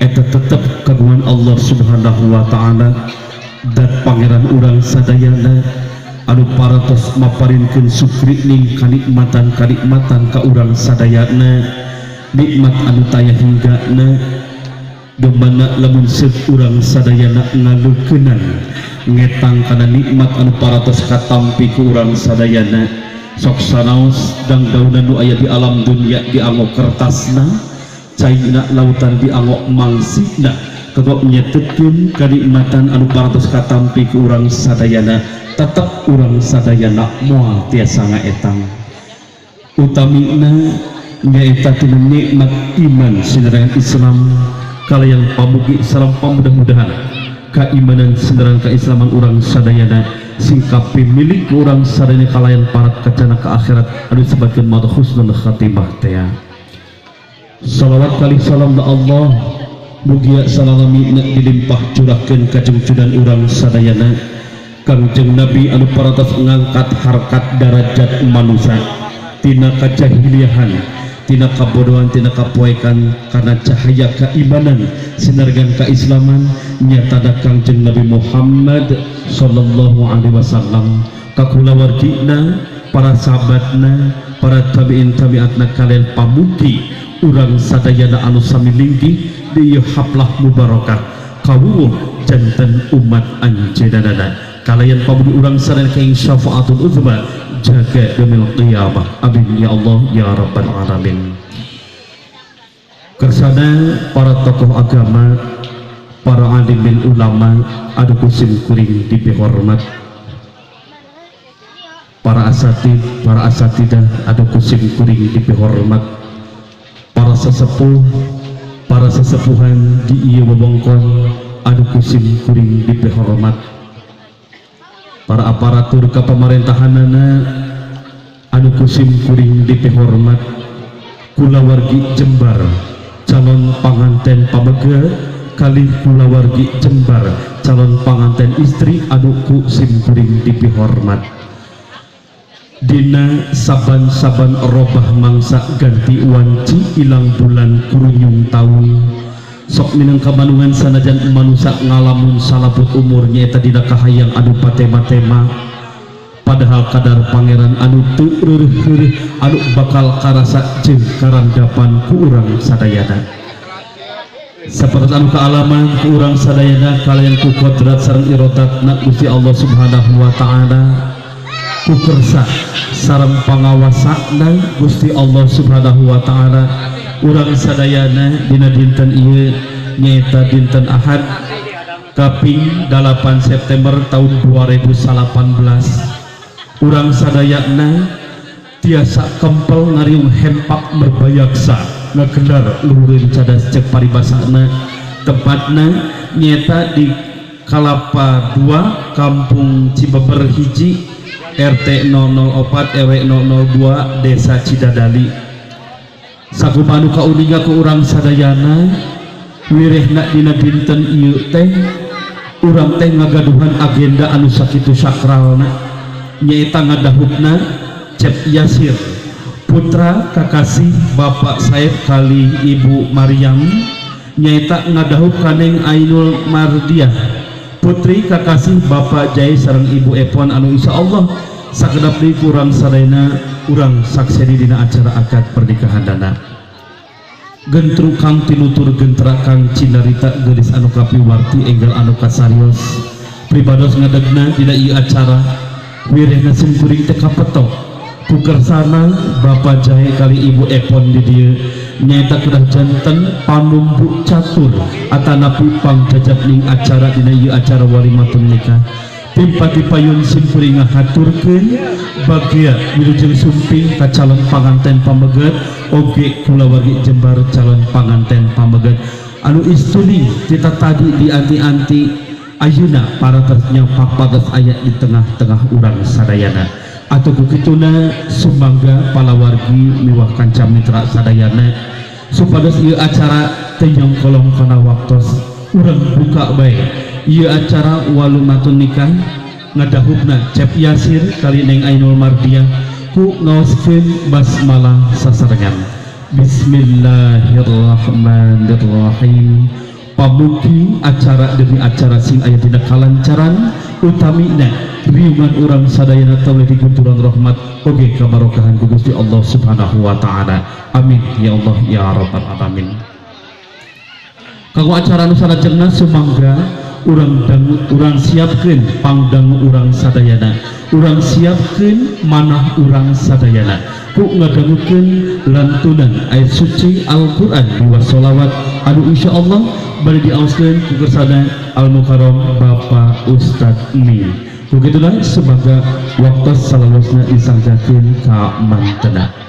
eta tetep kagungan Allah Subhanahu wa ta'ala dan pangeran urang sadayana anu paratos maparinkeun sukri ning kanikmatan ka urang sadayana, nikmat anu taya hinggana domana lamun seut urang sadayana ngaleukeunnan ngetang kana nikmat anu paratos katampi ku urang sadayana. Sok sanaos dangdauna nu aya di alam dunya dianggo kertasna, caina lautan dianggo mangsina, kagok nyetetkeun kanikmatan anu paratos katampi ku urang sadayana, tetep urang sadayana moal tiasa ngaetang. Utamina nyaeta tina nikmat iman sinerangan Islam kalayan pamugi sareng pamudah-mudahan keimanan sinerangan keislaman urang sadayana singkapi milik urang sadayana kalayan parat kacana ke akhirat anu disebutkeun maut husnul khatimah teh. Salawat kali salam da Allah mugia salamina dilimpah curahkeun ka junjunan urang sadayana Kangjeng Nabi anu paratos ngangkat harkat derajat manusia tina kajahiliahan, tina kabodohan, tina kapoekan karena cahaya keimanan sinargan keislaman nyata da Kangjeng Nabi Muhammad sallallahu alaihi wasallam kakulawargina para sahabatna para tabi'in tabi'atna kalian pamugi urang sadayana anu sami linggih di haplah mubarakah kawuh janten umat anjeunana kalayan pamugi urang sadayana kaing syafaatul uzma jaga demil qiyamah. Amin ya Allah ya rabbal alamin. Kersana para tokoh agama, para alimil ulama adu kusim kuring dipihormat, para asatid, para asatidah adu kusim kuring dipihormat, para sesepuh, para sesepuhan di ieu wewengkon adu kusim kuring dipihormat, para aparatur kapamerintahanana anu kusim kuring dipihormat, kulawargi Jembar calon panganten pamega kali kulawargi Jembar calon panganten istri anu kusim kuring dipihormat. Dina saban-saban robah mangsa ganti wanci ilang bulan kurunyung tahun sok minangka manungan sanajan manusia ngalamun salaput umurnya eta dina kahayang anu patema-tema padahal kadar pangeran anu teu reureuh anu bakal karasa jeung karandapan ku urang sadayana sapertos anu kaalaman ku urang sadayana kalayan ku kodrat sareng irodatna Gusti Allah Subhanahu wa ta'ala ku kersa sareng pangawasana Gusti Allah Subhanahu wa ta'ala urang sadayana dina dinten ieu nyaeta dinten Ahad kaping 8 September tahun 2018 urang sadayana tiasa kempel ngariung hempak merbayaksa ngagelar luhureun cadas cek paribasana tempatna nyaeta di Kalapa 2 Kampung Cibeber hiji RT 004 RW 002 Desa Cidadali sakupanu kauninga ku urang sadayana wirehna dina dinten ieu teh urang teh ngagaduhan agenda anu sakitu sakralna nyaeta ngadahupna Cep Yasir putra kakasih Bapak Saib kali Ibu Maryam nyaeta ngadahup kaneng Ainul Mardiah putri kakasih Bapak Jai sareng Ibu Epon anu insyaallah sakedap deui urang sadayana urang saksedi dina acara akad pernikahanana. Gentru kang tinutur gentra kang cinarita geulis anu kapiwarti enggal anu kasarios pribados ngadegna dina ieu acara wirehna sim kuring teh kapetok ku kersana Bapak Jahe kali Ibu Epon di dieu nyaeta kedah janten panumbu catur atanapi pangjajab ning acara dina ieu acara walimatun nikah timpati payun sim kuring ngahaturkeun bagia wilujeng sumping ka calon panganten pameget oge kulawargi Jembar calon panganten pameget anu istuni kita tadi di anti-anti ayeuna para ternyang papages aya di tengah-tengah urang sadayana atuh kukituna sumangga palawargi miwah kanca mitra sadayana supados ieu acara teu nyongkolong kana waktos urang buka bae ieu acara walumatun nikah ngadahupna Cep Yasir kali neng Ainul Mardiah ku ngaoskeun basmalah sasarengan Bismillahirrahmanirrahim pamugi acara demi acara sing aya dina kalancaran utamina riungan urang sadayana taulah digunturan rahmat oge kabarokahan ku Gusti Allah Subhanahu wa taala. Amin ya Allah ya rabbal alamin. Kanggo acara anu salajengna sumangga urang dangu urang siapkeun pangdangu urang sadayana, urang siapkeun manah urang sadayana ku ngadangukeun lantunan ayat suci Al-Qur'an dua sholawat anu insyaallah bari diaoskeun ku kersana Al-Mukarram Bapak Ustadz Mi. Begitulah sebagai waktu salawasna disangjakeun ka mantena.